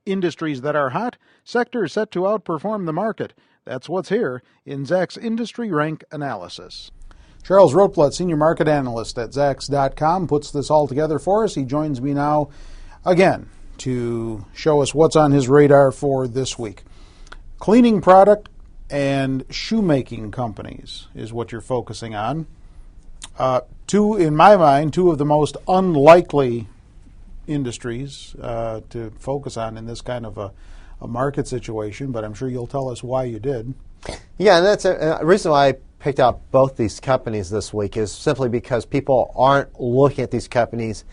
Industries that are hot, sectors set to outperform the market. That's what's here in Zacks Industry Rank Analysis. Charles Rotblatt, Senior Market Analyst at Zacks.com, puts this all together for us. He joins me now again to show us what's on his radar for this week. Cleaning product and shoemaking companies is what you're focusing on. In my mind, two of the most unlikely industries to focus on in this kind of a market situation, but I'm sure you'll tell us why you did. Yeah, and that's a reason why I picked out both these companies this week is simply because people aren't looking at these companies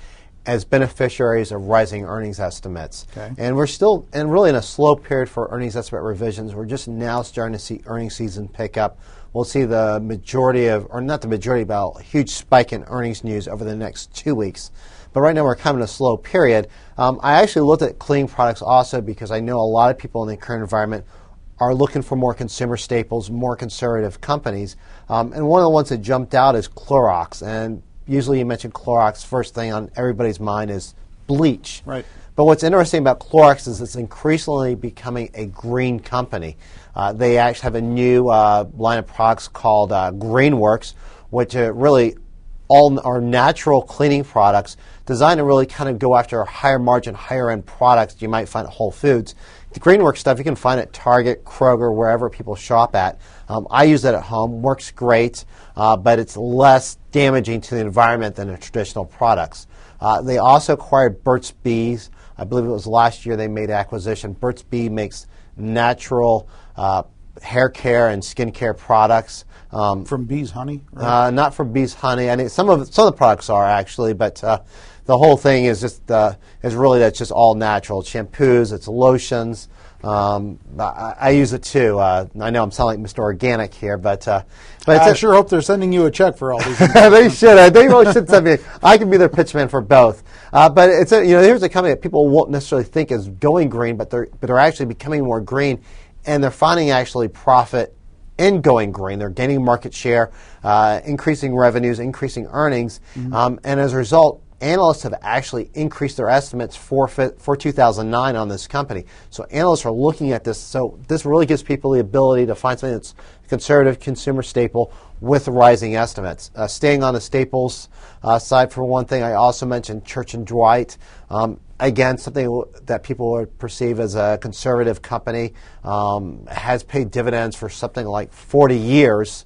as beneficiaries of rising earnings estimates. Okay. And we're still really in a slow period for earnings estimate revisions. We're just now starting to see earnings season pick up. We'll see the majority of, or not the majority, but a huge spike in earnings news over the next 2 weeks. But right now we're kind of in a slow period. I actually looked at cleaning products also because I know a lot of people in the current environment are looking for more consumer staples, more conservative companies. And one of the ones that jumped out is Clorox. And usually you mention Clorox, first thing on everybody's mind is bleach. Right. But what's interesting about Clorox is it's increasingly becoming a green company. They actually have a new line of products called GreenWorks, which really all are natural cleaning products designed to really kind of go after higher margin, higher end products you might find at Whole Foods. The GreenWorks stuff you can find at Target, Kroger, wherever people shop at. I use that at home, works great, but it's less damaging to the environment than the traditional products. They also acquired Burts Bees. I believe it was last year they made acquisition. Burts Bee makes natural hair care and skin care products. From bees' honey? Right? Not from bees' honey. I mean, some of the products are actually, but the whole thing is just that's just all natural. It's shampoos, it's lotions. I use it too. I know I'm sounding like Mr. Organic here, but I sure hope they're sending you a check for all these. They should. They really should send me. I can be their pitchman for both. But it's here's a company that people won't necessarily think is going green, but they're actually becoming more green, and they're finding actually profit in going green. They're gaining market share, increasing revenues, increasing earnings, and as a result, analysts have actually increased their estimates for 2009 on this company. So analysts are looking at this. So this really gives people the ability to find something that's a conservative consumer staple with rising estimates. Staying on the staples side for one thing, I also mentioned Church & Dwight. Again, something that people would perceive as a conservative company, has paid dividends for something like 40 years.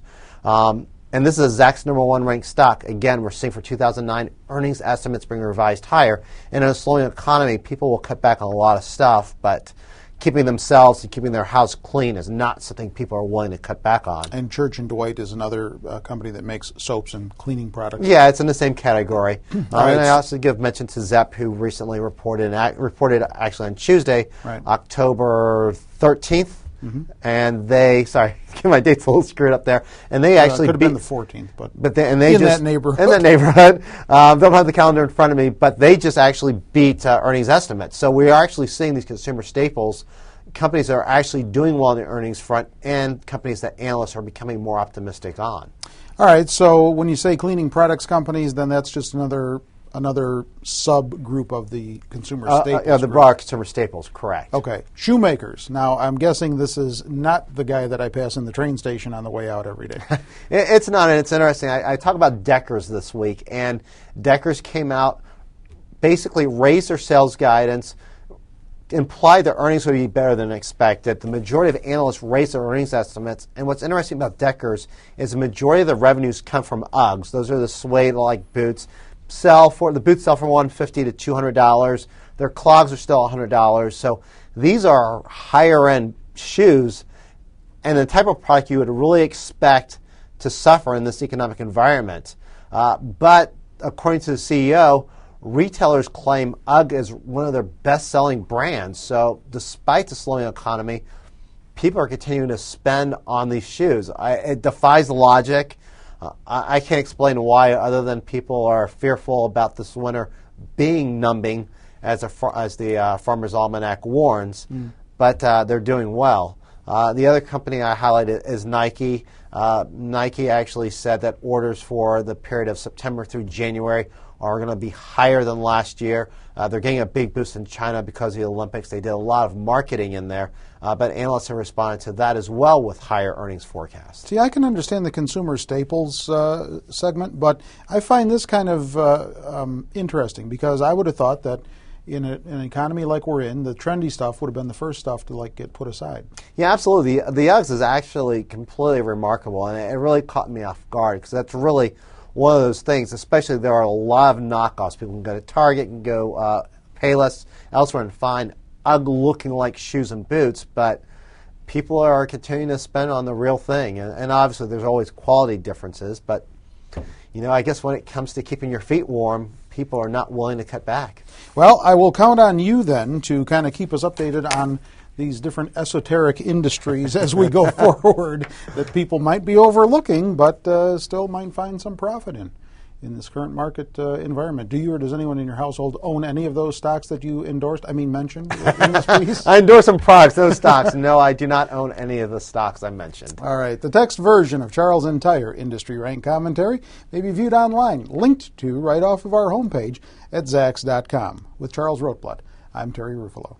And this is a Zacks #1 ranked stock. Again, we're seeing for 2009 earnings estimates being revised higher. And in a slowing economy, people will cut back on a lot of stuff, but keeping themselves and keeping their house clean is not something people are willing to cut back on. And Church & Dwight is another company that makes soaps and cleaning products. Yeah, it's in the same category. And I also give mention to Zapp, who recently reported actually on Tuesday, right, October 13th. And they, sorry, my date's a little screwed up there. And they actually could have been the 14th, but they in that neighborhood. In that neighborhood. Don't have the calendar in front of me, but they just actually beat earnings estimates. So we are actually seeing these consumer staples, companies that are actually doing well on the earnings front, and companies that analysts are becoming more optimistic on. All right, so when you say cleaning products companies, then that's just another subgroup of the consumer staples. Yeah, the broad consumer staples, correct. Okay. Shoemakers. Now, I'm guessing this is not the guy that I pass in the train station on the way out every day. It's not, and it's interesting. I talk about Deckers this week, and Deckers came out, basically raised their sales guidance, implied their earnings would be better than expected. The majority of analysts raised their earnings estimates, and what's interesting about Deckers is the majority of the revenues come from Uggs. Those are the suede-like boots. The boots sell for $150 to $200. Their clogs are still $100. So these are higher end shoes, and the type of product you would really expect to suffer in this economic environment. But according to the CEO, retailers claim UGG is one of their best-selling brands. So despite the slowing economy, people are continuing to spend on these shoes. It defies logic. I can't explain why, other than people are fearful about this winter being numbing, as the Farmer's Almanac warns, but they're doing well. The other company I highlighted is Nike. Nike actually said that orders for the period of September through January are going to be higher than last year. They're getting a big boost in China because of the Olympics. They did a lot of marketing in there, but analysts have responded to that as well with higher earnings forecasts. See, I can understand the consumer staples segment, but I find this kind of interesting because I would have thought that in an economy like we're in, the trendy stuff would have been the first stuff to get put aside. Yeah, absolutely. The Uggs is actually completely remarkable, and it really caught me off guard because that's really one of those things. Especially there are a lot of knockoffs. People can go to Target, can go Payless, elsewhere, and find Ugg looking like shoes and boots, but people are continuing to spend on the real thing, and obviously there's always quality differences, but I guess when it comes to keeping your feet warm, people are not willing to cut back. Well, I will count on you then to kind of keep us updated on these different esoteric industries as we go forward that people might be overlooking but still might find some profit in this current market environment. Do you or does anyone in your household own any of those stocks that you mentioned in this piece? I endorse some products, those stocks. No, I do not own any of the stocks I mentioned. All right. The text version of Charles' entire industry rank commentary may be viewed online, linked to right off of our homepage at Zacks.com. With Charles Rotblatt, I'm Terry Ruffalo.